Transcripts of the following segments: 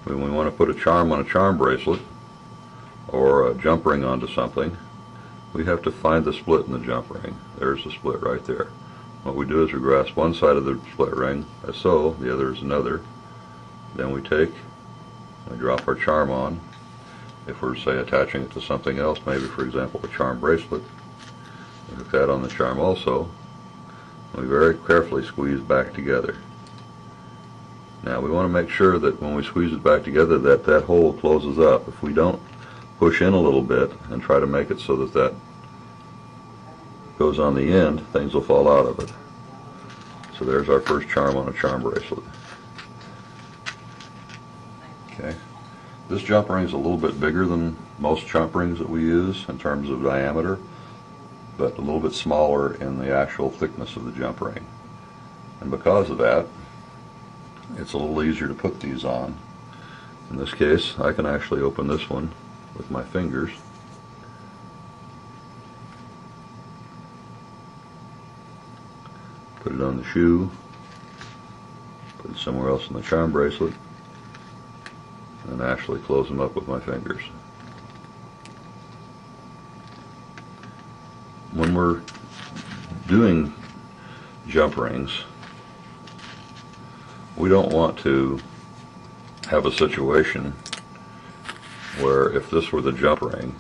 When we want to put a charm on a charm bracelet or a jump ring onto something, we have to find the split in the jump ring. There's the split right there. What we do is we grasp one side of the split ring as so, the other is another. Then we drop our charm on. If we're, say, attaching it to something else, maybe for example a charm bracelet, we hook that on the charm also. We very carefully squeeze back together. Now we want to make sure that when we squeeze it back together that hole closes up. If we don't push in a little bit and try to make it so that goes on the end, things will fall out of it. So there's our first charm on a charm bracelet. Okay. This jump ring is a little bit bigger than most jump rings that we use in terms of diameter, but a little bit smaller in the actual thickness of the jump ring. And because of that, it's a little easier to put these on. In this case, I can actually open this one with my fingers. Put it on the shoe, put it somewhere else in the charm bracelet, and actually close them up with my fingers. When we're doing jump rings, we don't want to have a situation where if this were the jump ring,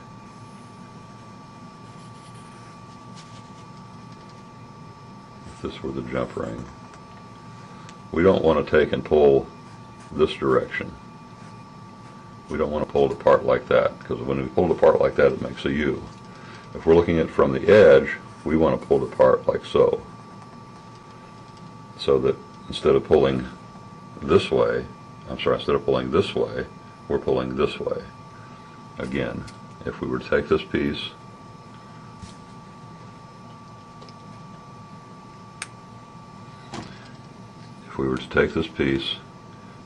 we don't want to take and pull this direction. We don't want to pull it apart like that, because when we pull it apart like that, it makes a U. If we're looking at it from the edge, we want to pull it apart like so. So that instead of pulling this way, instead of pulling this way, we're pulling this way. Again, if we were to take this piece,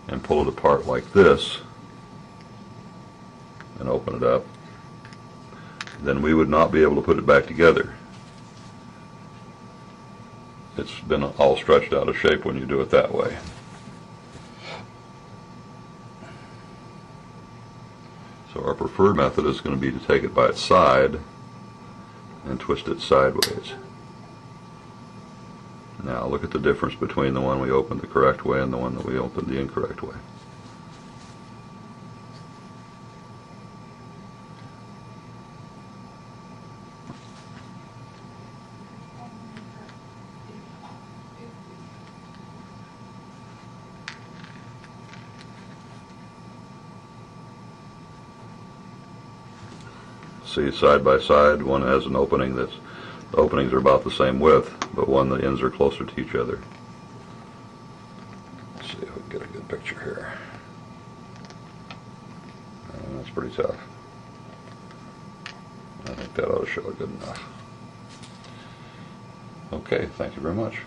and pull it apart like this and open it up, then we would not be able to put it back together. It's been all stretched out of shape when you do it that way. So our preferred method is going to be to take it by its side and twist it sideways. Now look at the difference between the one we opened the correct way and the one that we opened the incorrect way. See, side by side, one has an opening the openings are about the same width, but the ends are closer to each other. Let's see if we can get a good picture here. That's pretty tough. I think that ought to show it good enough. Okay, thank you very much.